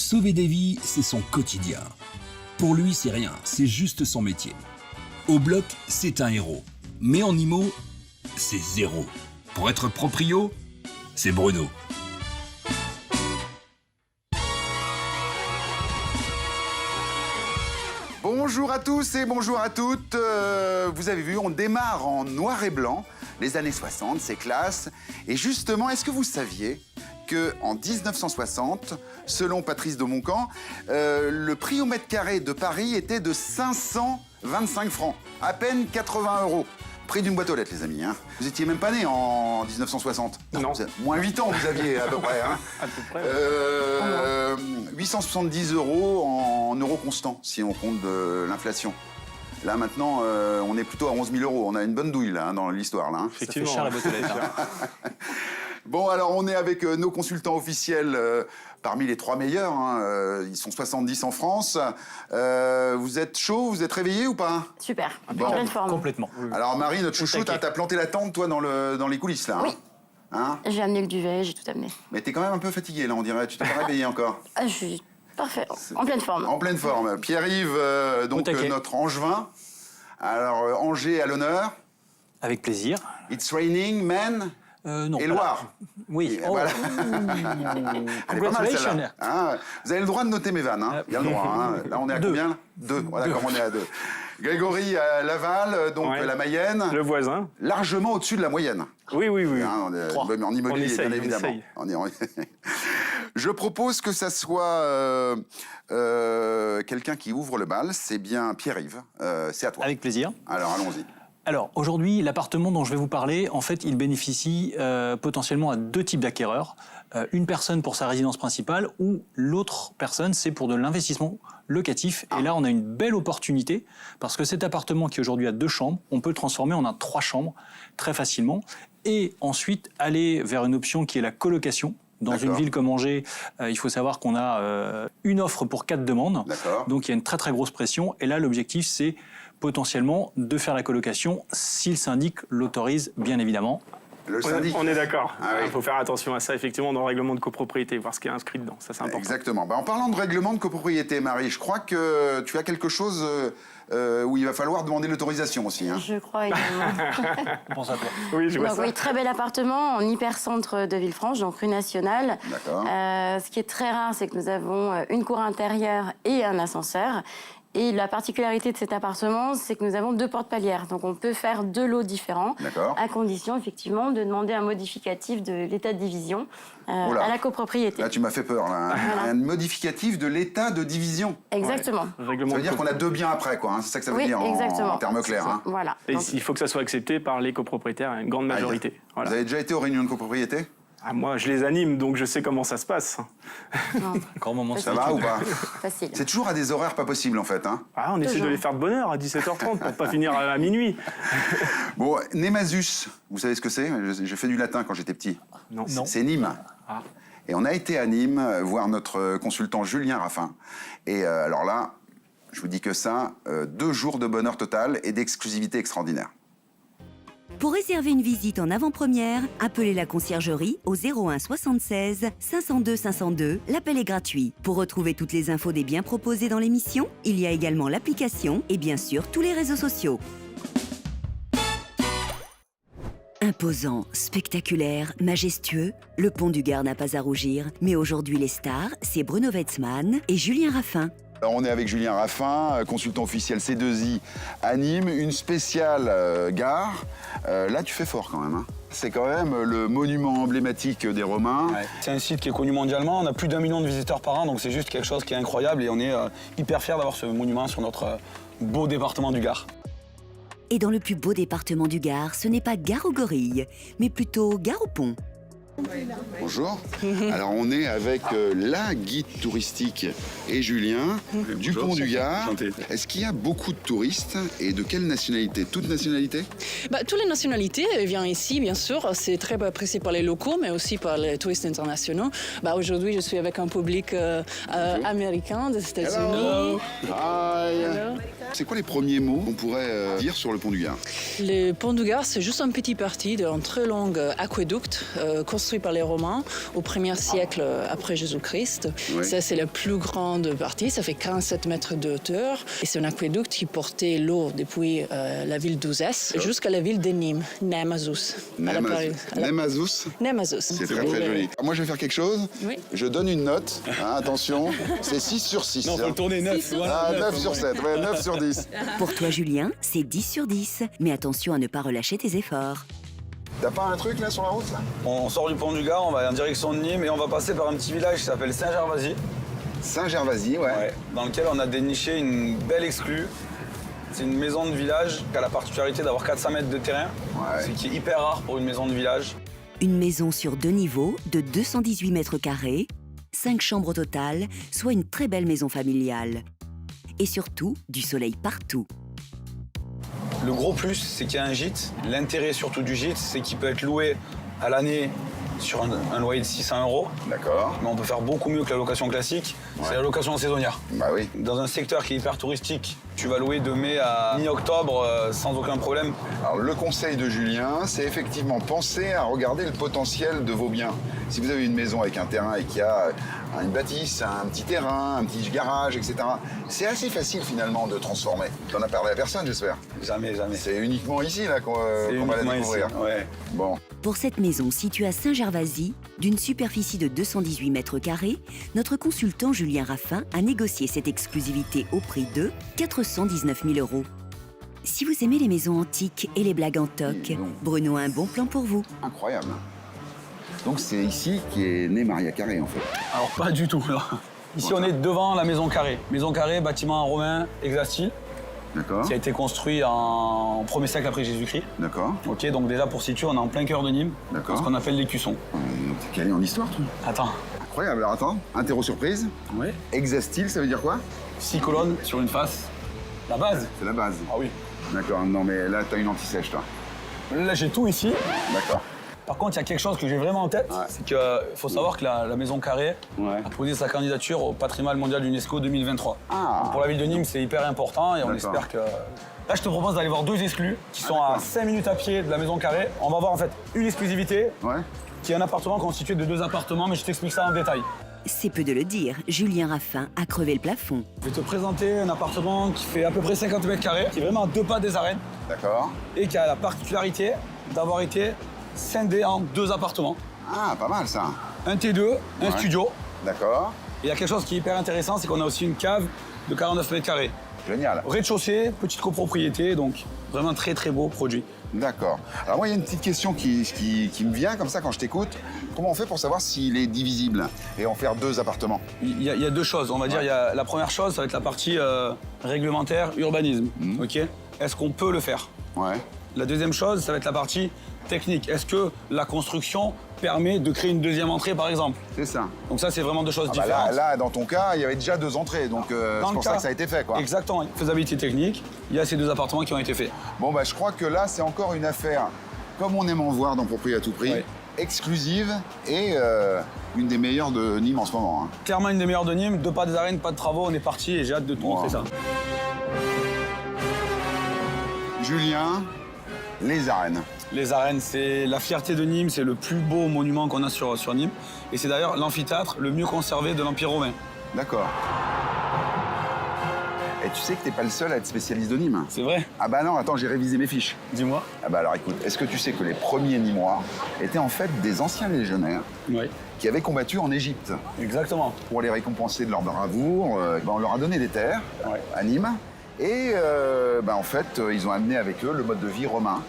Sauver des vies, c'est son quotidien. Pour lui, c'est rien, c'est juste son métier. Au bloc, c'est un héros. Mais en IMO, c'est zéro. Pour être proprio, c'est Bruno. Bonjour à tous et bonjour à toutes. Vous avez vu, on démarre en noir et blanc. Les années 60, c'est classe. Et justement, est-ce que vous saviez qu'en 1960, selon Patrice de Montcamp, le prix au mètre carré de Paris était de 525 francs, à peine 80 €. Prix d'une boîte aux lettres, les amis. Hein. Vous étiez même pas né en 1960. Non. Moins 8 ans, vous aviez à peu près. Hein. À peu près. 870 € en euros constants, si on compte de l'inflation. Là, maintenant, on est plutôt à 11 000 €. On a une bonne douille, là, hein, dans l'histoire. Là, hein. Ça fait cher la boîte aux lettres. Hein. Bon, alors, on est avec nos consultants officiels parmi les 3 meilleurs. Hein, ils sont 70 en France. Vous êtes chaud? Vous êtes réveillés ou pas? Super, Bon. en pleine forme. Complètement. Alors, Marie, notre chouchou, t'as planté la tente, toi, dans les coulisses, là. Oui. Hein, J'ai amené le duvet, j'ai tout amené. mais t'es quand même un peu fatigué, là, on dirait. Tu t'es pas réveillé encore. Ah, je suis parfait, en pleine forme. En pleine forme. Pierre-Yves, donc notre Angevin. Alors, Angers à l'honneur. Avec plaisir. It's raining, man. Non. Et Loire. Oui. Et voilà. Elle est pas mal, celle-là. Hein, vous avez le droit de noter mes vannes. Hein. Il y a le droit. Hein. Là, on est à Deux. combien là 2. Voilà, comme on est à 2. Grégory à Laval, donc Ouais. la Mayenne. Le voisin. Largement au-dessus de la moyenne. Oui. Hein, en immobilier, essaye, bien on évidemment. essaye. Je propose que ça soit quelqu'un qui ouvre le bal. C'est bien Pierre-Yves. C'est à toi. Avec plaisir. Alors, allons-y. Alors, aujourd'hui, l'appartement dont je vais vous parler, en fait, il bénéficie potentiellement à 2 types d'acquéreurs. Une personne pour sa résidence principale ou l'autre personne, c'est pour de l'investissement locatif. Et là, on a une belle opportunité parce que cet appartement qui aujourd'hui a 2 chambres, on peut le transformer en un 3 chambres très facilement. Et ensuite, aller vers une option qui est la colocation. Dans une ville comme Angers, il faut savoir qu'on a une offre pour 4 demandes. Donc, il y a une très, très grosse pression. Et là, l'objectif, c'est potentiellement de faire la colocation si le syndic l'autorise, bien évidemment. Le syndic. On est d'accord. Ah oui. Il faut faire attention à ça, effectivement, dans le règlement de copropriété, voir ce qui est inscrit dedans. Ça, c'est important. Exactement. En parlant de règlement de copropriété, Marie, je crois que tu as quelque chose où il va falloir demander l'autorisation aussi. Hein. Je crois également. On pense à toi. Oui, je vois Donc, ça. oui, très bel appartement en hypercentre de Villefranche, donc rue Nationale. D'accord. Ce qui est très rare, c'est que nous avons une cour intérieure et un ascenseur. Et la particularité de cet appartement, c'est que nous avons 2 portes palières. Donc on peut faire 2 lots différents, à condition effectivement de demander un modificatif de l'état de division à la copropriété. Là, tu m'as fait peur. Là. Un modificatif de l'état de division. Exactement. Le Ça règlement veut de dire qu'on a 2 biens après, quoi. Hein. C'est ça que ça veut Oui, dire exactement. en termes clairs. Hein. Voilà. Et Donc, il faut que ça soit accepté par les copropriétaires, une grande majorité. Voilà. Vous avez déjà été aux réunions de copropriété? Ah, moi, je les anime, donc je sais comment ça se passe. Grand moment. Ça va ou pas? facile. C'est toujours à des horaires pas possibles, en fait. Hein. Ah, on essaie Toujours. de les faire de bonne heure à 17h30 pour pas finir à minuit. Bon, Némasus, vous savez ce que c'est? J'ai fait du latin quand j'étais petit. Non. C'est Nîmes. Ah. Et on a été à Nîmes voir notre consultant Julien Raffin. Et alors là, je vous dis que ça, 2 jours de bonheur total et d'exclusivité extraordinaire. Pour réserver une visite en avant-première, appelez la conciergerie au 01 76 502 502. L'appel est gratuit. Pour retrouver toutes les infos des biens proposés dans l'émission, il y a également l'application et bien sûr tous les réseaux sociaux. Imposant, spectaculaire, majestueux, le pont du Gard n'a pas à rougir. Mais aujourd'hui, les stars, c'est Bruno Wetzmann et Julien Raffin. Alors on est avec Julien Raffin, consultant officiel C2I à Nîmes, une spéciale gare. Là, tu fais fort quand même. Hein. C'est quand même le monument emblématique des Romains. Ouais. C'est un site qui est connu mondialement. On a plus d'1 million de visiteurs par an, donc c'est juste quelque chose qui est incroyable et on est hyper fiers d'avoir ce monument sur notre beau département du Gard. Et dans le plus beau département du Gard, ce n'est pas Gare aux Gorilles, mais plutôt Gare au Pont. Bonjour. Alors on est avec la guide touristique et Julien du Pont du Gard. Est-ce qu'il y a beaucoup de touristes et de quelle nationalité? Toute nationalité? Toutes les nationalités viennent ici, bien sûr. C'est très apprécié par les locaux, mais aussi par les touristes internationaux. Aujourd'hui, je suis avec un public américain des États-Unis. Hi. C'est quoi les premiers mots qu'on pourrait dire sur le Pont du Gard? Le Pont du Gard, c'est juste une petite partie d'un très long aqueduc construit construit par les Romains au 1er siècle après Jésus-Christ. Oui. Ça, c'est la plus grande partie. Ça fait 47 mètres de hauteur. Et c'est un aqueduc qui portait l'eau depuis la ville d'Uzès jusqu'à la ville de Nîmes, Nemazus. Nemazus. Nemazus. C'est très très joli. Alors moi je vais faire quelque chose. Oui. Je donne une note. Hein, attention, c'est 6 sur 6. Non, faut le tourner 9. Ah, 9 sur 7, ouais, 9 sur 10. Pour toi, Julien, c'est 10 sur 10. Mais attention à ne pas relâcher tes efforts. T'as pas un truc là sur la route là? On sort du pont du Gard, on va en direction de Nîmes et on va passer par un petit village qui s'appelle Saint-Gervasy. Saint-Gervasy, ouais. Dans lequel on a déniché une belle exclue. C'est une maison de village qui a la particularité d'avoir 400 mètres de terrain, ce qui est hyper rare pour une maison de village. Une maison sur 2 niveaux de 218 mètres carrés, 5 chambres au total, soit une très belle maison familiale. Et surtout, du soleil partout. Le gros plus, c'est qu'il y a un gîte. L'intérêt surtout du gîte, c'est qu'il peut être loué à l'année sur un loyer de 600 €. D'accord. Mais on peut faire beaucoup mieux que la location classique. C'est la location saisonnière. Bah oui. Dans un secteur qui est hyper touristique, tu vas louer de mai à mi-octobre sans aucun problème. Alors le conseil de Julien, c'est effectivement penser à regarder le potentiel de vos biens. Si vous avez une maison avec un terrain et qu'il y a une bâtisse, un petit terrain, un petit garage, etc., c'est assez facile finalement de transformer. T'en as parlé à personne, j'espère? Jamais. C'est uniquement ici là qu'on va la découvrir. Ici, ouais. Bon. Pour cette maison située à Saint-Gervasy, d'une superficie de 218 mètres carrés, notre consultant Julien Raffin a négocié cette exclusivité au prix de 419 000 €. Si vous aimez les maisons antiques et les blagues en toc, Bruno a un bon plan pour vous. Incroyable. Donc c'est ici qu'est née Maria Carré en fait. Alors pas du tout. Là. Ici on est devant la maison Carré. Maison Carré, bâtiment romain hexastyle. D'accord. Qui a été construit en 1er siècle après Jésus-Christ. D'accord. Ok, donc déjà pour situer, on est en plein cœur de Nîmes. D'accord. Ce qu'on appelle l'écusson. T'es calé en histoire, toi? Attends. Incroyable. Alors attends, interro surprise. Ouais. Hexastyle, ça veut dire quoi? 6 colonnes sur une face. La base. C'est la base. Ah oui. D'accord, non mais là t'as une anti-sèche toi. Là j'ai tout ici. D'accord. Par contre, il y a quelque chose que j'ai vraiment en tête, c'est qu'il faut savoir que la Maison Carré a posé sa candidature au patrimoine mondial d'UNESCO 2023. Donc pour la ville de Nîmes, c'est hyper important et on espère que... Là, je te propose d'aller voir 2 exclus qui sont à 5 minutes à pied de la Maison Carré. On va voir en fait une exclusivité qui est un appartement constitué de 2 appartements, mais je t'explique ça en détail. C'est peu de le dire, Julien Raffin a crevé le plafond. Je vais te présenter un appartement qui fait à peu près 50 mètres carrés, qui est vraiment à 2 pas des arènes. D'accord. Et qui a la particularité d'avoir été scindé en 2 appartements. Ah, pas mal ça. Un T2, un studio. D'accord. Et il y a quelque chose qui est hyper intéressant, c'est qu'on a aussi une cave de 49 mètres carrés. Génial. Rez-de-chaussée, petite copropriété, donc vraiment très très beau produit. D'accord. Alors moi, il y a une petite question qui me vient comme ça quand je t'écoute. Comment on fait pour savoir s'il est divisible et en faire 2 appartements? Il y a 2 choses, on va dire. Il y a la première chose, ça va être la partie réglementaire, urbanisme. Ok. Est-ce qu'on peut le faire? Ouais. La deuxième chose, ça va être la partie technique. Est-ce que la construction permet de créer une 2e entrée, par exemple? C'est ça. Donc ça, c'est vraiment 2 choses différentes. Là, dans ton cas, il y avait déjà 2 entrées, donc c'est pour ça que ça a été fait, quoi. Exactement. Faisabilité technique, il y a ces 2 appartements qui ont été faits. Bon, bah, je crois que là, c'est encore une affaire, comme on aime en voir dans Propriété à tout prix, exclusive et une des meilleures de Nîmes en ce moment. Hein. Clairement une des meilleures de Nîmes, 2 pas des arènes, pas de travaux, on est parti et j'ai hâte de te montrer ça. Julien, les arènes. Les arènes, c'est la fierté de Nîmes, c'est le plus beau monument qu'on a sur Nîmes. Et c'est d'ailleurs l'amphithéâtre le mieux conservé de l'Empire romain. D'accord. Et tu sais que t'es pas le seul à être spécialiste de Nîmes. C'est vrai? Ah bah non, attends, j'ai révisé mes fiches. Dis-moi. Ah bah alors écoute, est-ce que tu sais que les premiers Nîmois étaient en fait des anciens légionnaires qui avaient combattu en Égypte? Exactement. Pour les récompenser de leur bravoure, on leur a donné des terres à Nîmes. Et en fait, ils ont amené avec eux le mode de vie romain.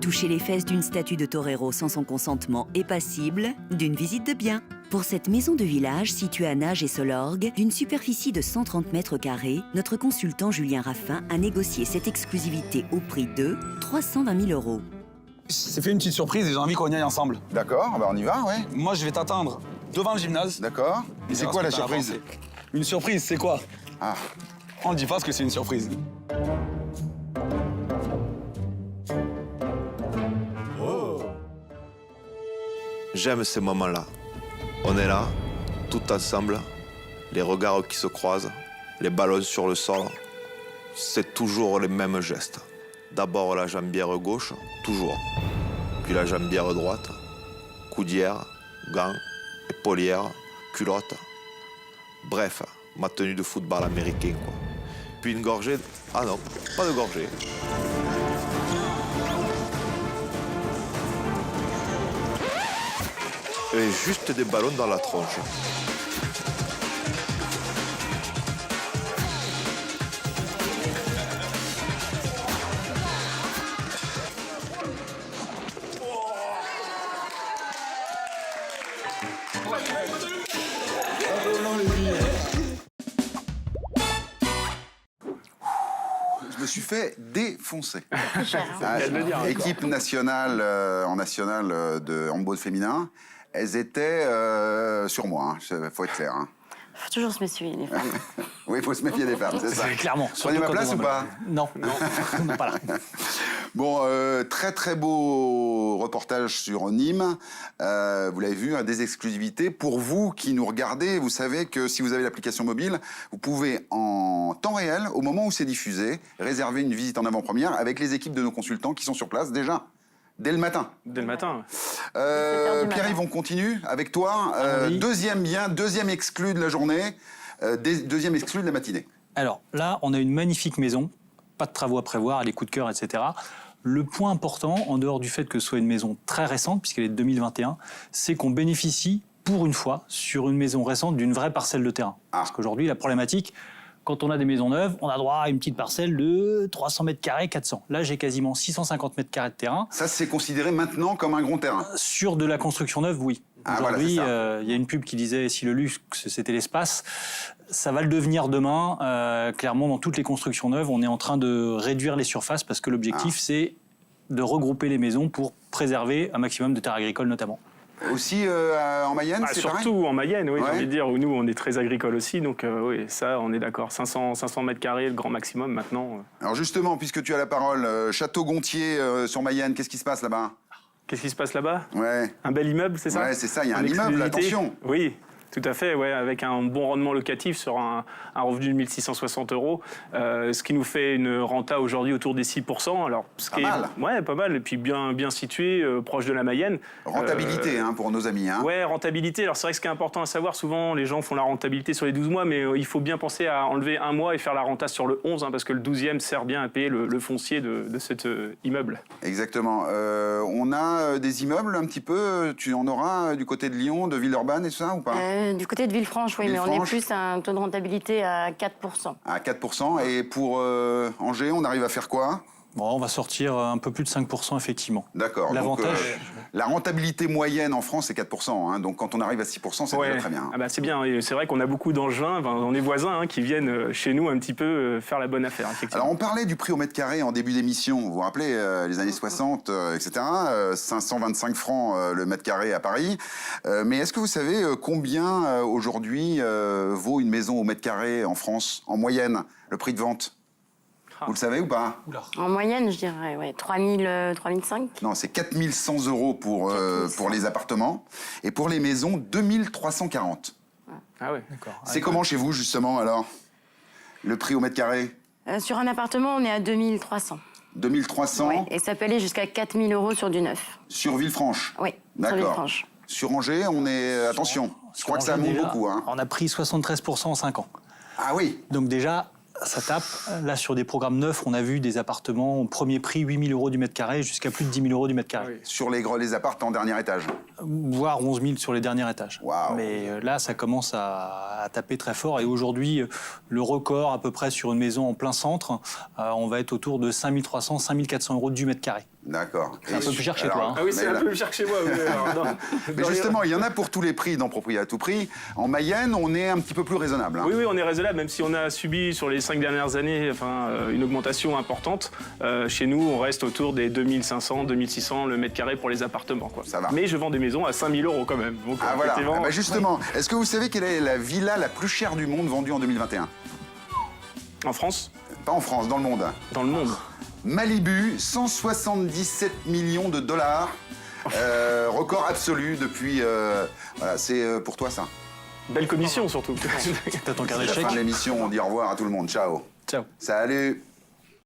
Toucher les fesses d'une statue de torero sans son consentement est passible d'une visite de biens. Pour cette maison de village située à Nages et Solorgues, d'une superficie de 130 mètres carrés, notre consultant Julien Raffin a négocié cette exclusivité au prix de 320 000 €. C'est fait une petite surprise et j'ai envie qu'on y aille ensemble. D'accord, bah on y va, ouais. Moi, je vais t'attendre devant le gymnase. D'accord. Et c'est quoi la surprise? Une surprise, c'est quoi? Ah. On ne dit pas ce que c'est une surprise. J'aime ces moments-là. On est là, tout ensemble, les regards qui se croisent, les ballons sur le sol. C'est toujours les mêmes gestes. D'abord la jambière gauche, toujours. Puis la jambière droite, coudière, gants, épaulière, culotte. Bref, ma tenue de football américain, quoi. Puis une gorgée... Ah non, pas de gorgée. Et juste des ballons dans la tronche. Je me suis fait défoncer. Dire, Équipe nationale en nationale de handball féminin, elles étaient sur moi, il faut être clair. Il faut toujours se méfier, les femmes. Oui, il faut se méfier des femmes, c'est ça. Clairement. Prenez ma place ou pas? Non, non, pas là. Bon, très beau reportage sur Nîmes. Vous l'avez vu, des exclusivités. Pour vous qui nous regardez, vous savez que si vous avez l'application mobile, vous pouvez en temps réel, au moment où c'est diffusé, réserver une visite en avant-première avec les équipes de nos consultants qui sont sur place déjà. Dès le matin. Dès le matin. Pierre-Yves, on continue avec toi. Oui. Deuxième exclu de la journée, deuxième exclu de la matinée. Alors là, on a une magnifique maison, pas de travaux à prévoir, les coups de cœur, etc. Le point important, en dehors du fait que ce soit une maison très récente, puisqu'elle est de 2021, c'est qu'on bénéficie, pour une fois, sur une maison récente, d'une vraie parcelle de terrain. Parce qu'aujourd'hui, la problématique, quand on a des maisons neuves, on a droit à une petite parcelle de 300 mètres carrés, 400. Là, j'ai quasiment 650 mètres carrés de terrain. Ça, c'est considéré maintenant comme un grand terrain. Sur de la construction neuve, oui. Aujourd'hui, voilà, y a une pub qui disait si le luxe, c'était l'espace. Ça va le devenir demain. Clairement, dans toutes les constructions neuves, on est en train de réduire les surfaces parce que l'objectif, c'est de regrouper les maisons pour préserver un maximum de terres agricoles, notamment. Aussi en Mayenne, c'est pareil? Surtout en Mayenne, oui, j'ai envie de dire, où nous, on est très agricole aussi, donc oui, ça, on est d'accord. 500 mètres carrés, le grand maximum, maintenant. Alors justement, puisque tu as la parole, Château-Gontier sur Mayenne, qu'est-ce qui se passe là-bas? Qu'est-ce qui se passe là-bas? Ouais. Un bel immeuble, c'est ça? Ouais, c'est ça, il y a un exclusivité. immeuble, attention. Oui. Tout à fait, ouais, avec un bon rendement locatif sur un revenu de 1 660 €, ce qui nous fait une renta aujourd'hui autour des 6%. Alors, ouais, pas mal, et puis bien situé, proche de la Mayenne. Rentabilité pour nos amis. Ouais, rentabilité. Alors c'est vrai que ce qui est important à savoir, souvent les gens font la rentabilité sur les 12 mois, mais il faut bien penser à enlever un mois et faire la renta sur le 11, parce que le 12e sert bien à payer le foncier de cet immeuble. Exactement. On a des immeubles un petit peu, tu en auras du côté de Lyon, de Villeurbanne et tout ça ou pas? Du côté de Villefranche, oui, mais on est plus à un taux de rentabilité à 4%. À 4%. Et pour Angers, on arrive à faire quoi? Bon, on va sortir un peu plus de 5%, effectivement. D'accord. L'avantage... la rentabilité moyenne en France, c'est 4%. Donc quand on arrive à 6%, c'est déjà très bien. Ah bah, c'est bien. C'est vrai qu'on a beaucoup d'Angevins, on est voisins, qui viennent chez nous un petit peu faire la bonne affaire, effectivement. Alors on parlait du prix au mètre carré en début d'émission. Vous vous rappelez, les années 60, etc. 525 francs le mètre carré à Paris. Mais est-ce que vous savez combien aujourd'hui vaut une maison au mètre carré en France, en moyenne, le prix de vente? Vous le savez ou pas? En moyenne, je dirais, ouais, 3005. Non, c'est 4100 € pour les appartements. Et pour les maisons, 2340. Ah ouais, d'accord. C'est comment chez vous, justement, alors? Le prix au mètre carré? Sur un appartement, on est à 2300. 2300? Oui, et ça peut aller jusqu'à 4000 € sur du neuf. Sur Villefranche? Oui, sur Villefranche. Sur Angers, on est... Attention, je crois que ça monte beaucoup. On a pris 73% en 5 ans. Ah oui? Donc déjà... ça tape. Là, sur des programmes neufs, on a vu des appartements au premier prix 8 000 € du mètre carré jusqu'à plus de 10 000 € du mètre carré. Oui. Sur les appartements en dernier étage? Voire 11 000 sur les derniers étages. Wow. Mais là, ça commence à taper très fort. Et aujourd'hui, le record, à peu près sur une maison en plein centre, on va être autour de 5 300, 5 400 € du mètre carré. D'accord. C'est un peu plus cher chez toi. Ah oui, c'est un peu plus cher chez moi. Mais justement, il y en a pour tous les prix dans Propriété à tout prix. En Mayenne, on est un petit peu plus raisonnable. Oui, on est raisonnable, même si on a subi sur les 5 dernières années une augmentation importante. Chez nous, on reste autour des 2500, 2600 le mètre carré pour les appartements, quoi. Ça va. Mais je vends des maisons à 5 000 € quand même. Donc, voilà. Justement, est-ce que vous savez quelle est la villa la plus chère du monde vendue en 2021? En France? Pas en France, dans le monde. Dans le monde. Malibu, 177 millions de dollars. Record absolu depuis... voilà, c'est pour toi ça. Belle commission surtout. T'as ton carnet de C'est la chèques. fin de l'émission, on dit au revoir à tout le monde. Ciao. Ciao. Salut.